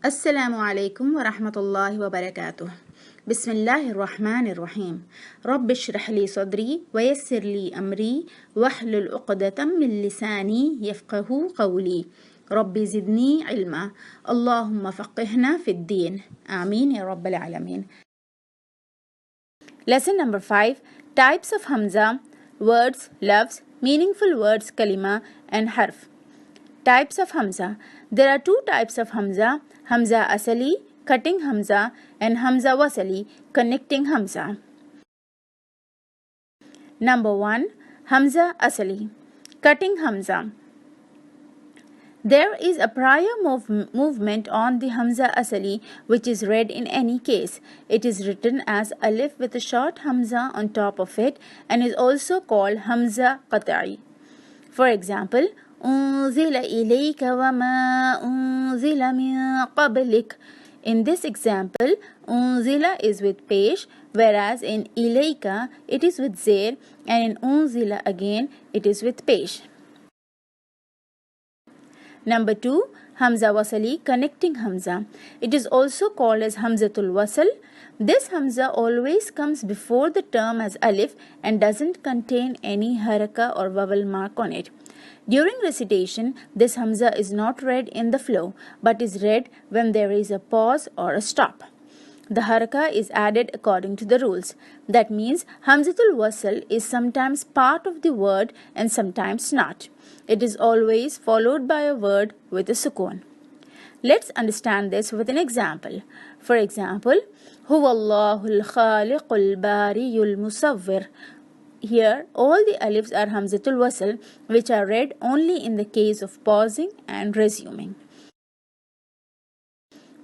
السلام عليكم ورحمة الله وبركاته. بسم الله الرحمن الرحيم. رب اشرح لي صدري ويسر لي أمري واحلل عقدة من لساني يفقه قولي. ربي زدني علما. اللهم فقهنا في الدين. آمين يا رب العالمين. Lesson number 5. Types of Hamza. Words, Lafz, meaningful words, Kalima and Harf. Types of Hamza. There are two types of Hamza. Hamza Asali, cutting Hamza, and Hamza Wasli, connecting Hamza. Number 1. Hamza Asali, cutting Hamza. There is a prior movement on the Hamza Asali which is read in any case. It is written as alif with a short Hamza on top of it and is also called Hamza Qata'i. For example, أنزل إليك وما أنزل من قبلك. In this example, أنزل is with pesh, whereas in إليك it is with zir, and in أنزل again it is with pesh. Number 2. Hamza Wasli, connecting Hamza. It is also called as Hamzatul Wasl. This Hamza always comes before the term as alif and doesn't contain any haraka or vowel mark on it. During recitation, this Hamza is not read in the flow, but is read when there is a pause or a stop. The haraka is added according to the rules. That means Hamzatul Wasl is sometimes part of the word and sometimes not. It is always followed by a word with a sukoon. Let's understand this with an example. For example, Huwallahul Khaliqul Bariyul Musawwir. Here, all the alifs are Hamzatul Wasl, which are read only in the case of pausing and resuming.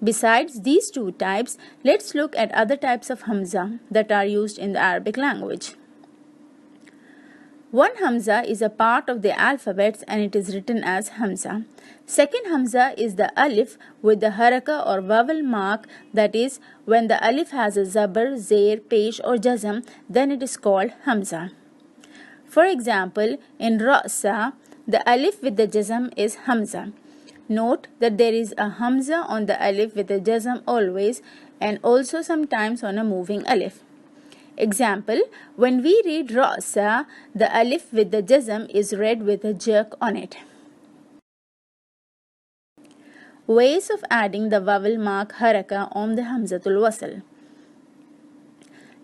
Besides these two types, let's look at other types of Hamza that are used in the Arabic language. One Hamza is a part of the alphabets and it is written as Hamza. Second Hamza is the alif with the haraka or vowel mark, that is, when the alif has a zabar, zair, pesh or jazm, then it is called Hamza. For example, in Ra'sa, the alif with the jazm is Hamza. Note that there is a Hamza on the alif with a jazm always and also sometimes on a moving alif. Example, when we read Ra'sa, the alif with the jazm is read with a jerk on it. Ways of adding the vowel mark haraka on the Hamzatul Wasl.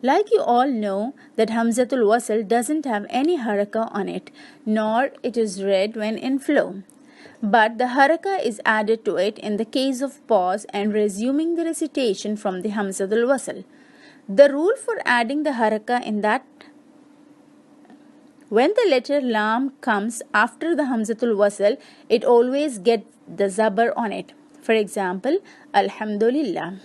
Like you all know that Hamzatul Wasl doesn't have any haraka on it, nor it is read when in flow. But the haraka is added to it in the case of pause and resuming the recitation from the Hamzatul Wasl. The rule for adding the haraka in that when the letter lam comes after the Hamzatul Wasl, it always gets the zabar on it. For example, Alhamdulillah.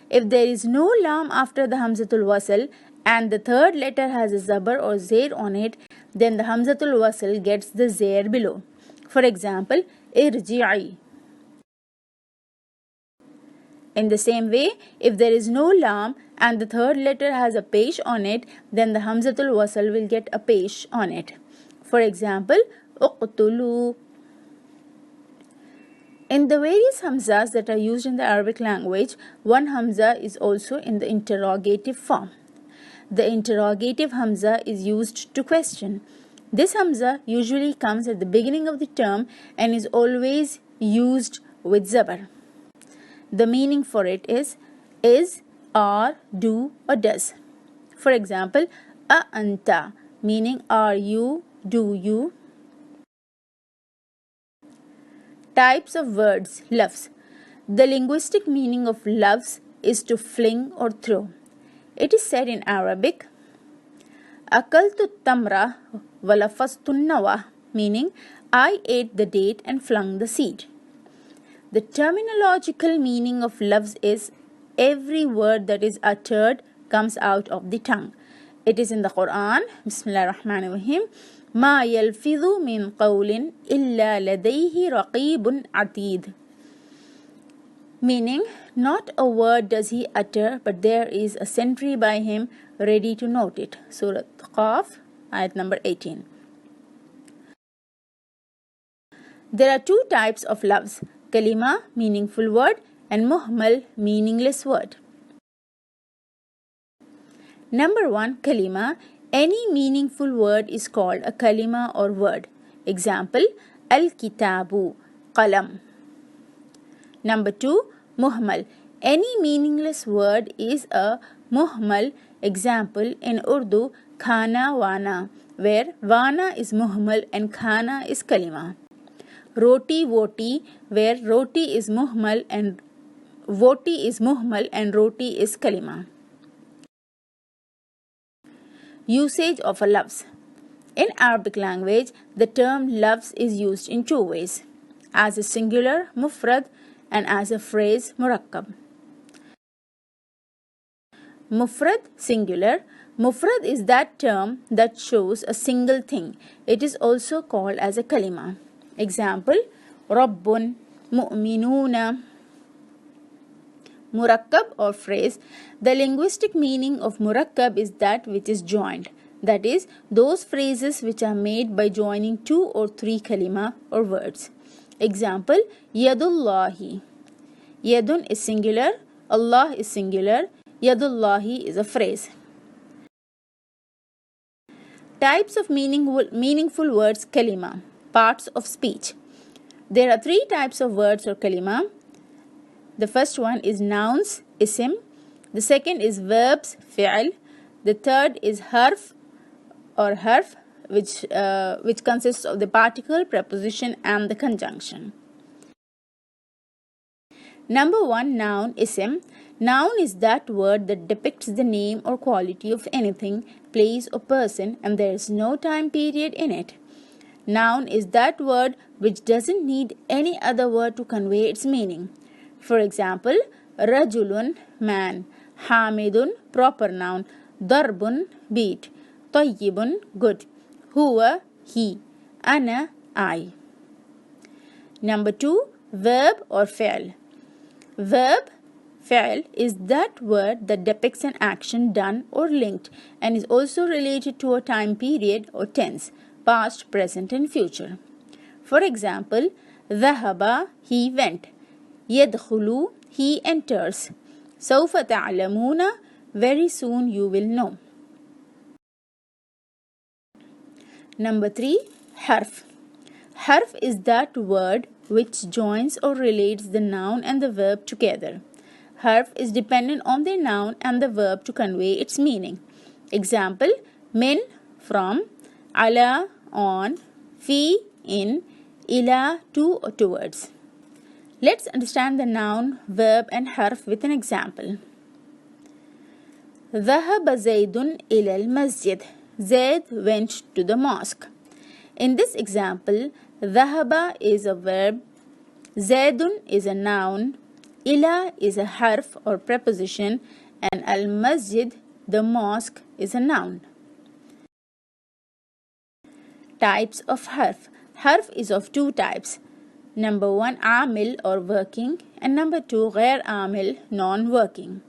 If there is no lam after the Hamzatul Wasl and the third letter has a zabar or zair on it, then the Hamzatul Wasl gets the zair below. For example, Irji'i. In the same way, if there is no lam and the third letter has a pesh on it, then the Hamzatul Wasl will get a pesh on it. For example, Uqtulu. In the various Hamzas that are used in the Arabic language, one Hamza is also in the interrogative form. The interrogative Hamza is used to question. This Hamza usually comes at the beginning of the term and is always used with zabar. The meaning for it is, are, do or does. For example, anta, meaning are you, do you. Types of words, Lafz. The linguistic meaning of Lafz is to fling or throw. It is said in Arabic, Akaltu tamra walafastu nawa, meaning I ate the date and flung the seed. The terminological meaning of Lafz is every word that is uttered comes out of the tongue. It is in the Quran, Bismillah ar-Rahman ar-Rahim, ما يلفظ من قول إلا لديه رقيب عتيد. Meaning, not a word does he utter, but there is a sentry by him ready to note it. Surah Qaf, ayat number 18. There are two types of Lafz, Kalima, meaningful word, and muhmal, meaningless word. Number 1, Kalima. Any meaningful word is called a kalima or word. Example, al-kitabu, qalam. Number 2, muhmal. Any meaningless word is a muhmal. Example, in Urdu, khana wana, where wana is muhmal and khana is kalima. Roti voti, where roti is muhmal and roti is kalima. Usage of a lafz. In Arabic language, the term lafz is used in two ways, as a singular, mufrad, and as a phrase, murakkab. Mufrad, singular. Mufrad is that term that shows a single thing. It is also called as a kalima. Example, rabbun, mu'minuna. Murakkab or phrase. The linguistic meaning of murakkab is that which is joined. That is, those phrases which are made by joining 2 or 3 kalima or words. Example, yadullahi. Yadun is singular, Allah is singular, yadullahi is a phrase. Types of meaningful words, kalima. Parts of speech. There are 3 types of words or kalima. The first one is nouns, isim. The second is verbs, fi'al. The third is harf or harf, which consists of the particle, preposition, and the conjunction. Number 1, noun, isim. Noun is that word that depicts the name or quality of anything, place, or person, and there is no time period in it. Noun is that word which doesn't need any other word to convey its meaning. For example, rajulun, man, hamidun, proper noun, darbun, beat, tayyibun, good, huwa, he, ana, I. Number 2, verb or fi'al. Verb, fi'al, is that word that depicts an action done or linked and is also related to a time period or tense, past, present, and future. For example, dhahaba, he went. Yadkhulu, he enters. Sawfa ta'lamuna, very soon you will know. Number 3, harf. Harf is that word which joins or relates the noun and the verb together. Harf is dependent on the noun and the verb to convey its meaning. Example, min, from, ala, on, fi, in, ila, to or towards. Let's understand the noun, verb, and harf with an example. ذهب زيد إلى المسجد. Zaid went to the mosque. In this example, ذهب is a verb, زيد is a noun, إلى is a harf or preposition, and al-masjid, the mosque, is a noun. Types of harf. Harf is of 2 types. Number 1, amil or working, and number 2, ghair amil, non-working.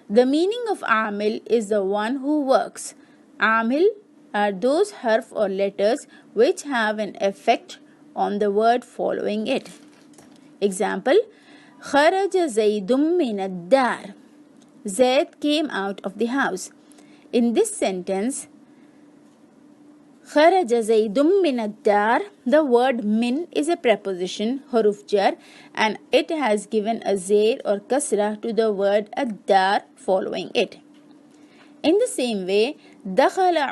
The meaning of amil is the one who works. Amil are those harf or letters which have an effect on the word following it. Example, kharaja zaydum min ad-dar. Zayd came out of the house. In this sentence, kharaja zaydum min ad-dar, the word min is a preposition, huruf jar, and it has given a zair or kasra to the word ad-dar following it. In the same way, dakhala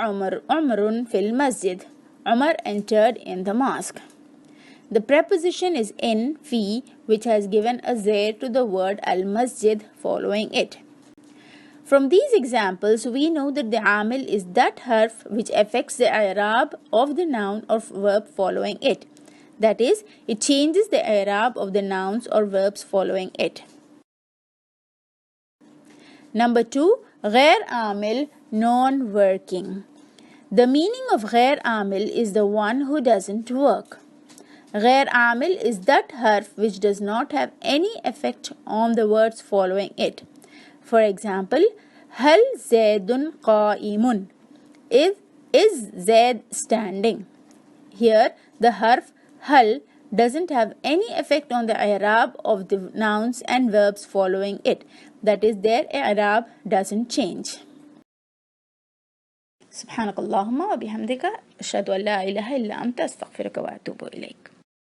Umarun fil masjid. Umar entered in the mosque. The preposition is in, fi, which has given a zair to the word al-masjid following it. From these examples, we know that the amil is that harf which affects the i'rab of the noun or verb following it. That is, it changes the i'rab of the nouns or verbs following it. Number 2, ghair amil, non-working. The meaning of ghair amil is the one who doesn't work. Ghair amil is that harf which does not have any effect on the words following it. For example, hal zaydun qa'imun. Is Zayd standing? Here, the harf hal doesn't have any effect on the i'rab of the nouns and verbs following it. That is, their i'rab doesn't change. سبحانك اللهم وبحمدك أشهد أن لا إله إلا أنت أستغفرك وأتوب إليك.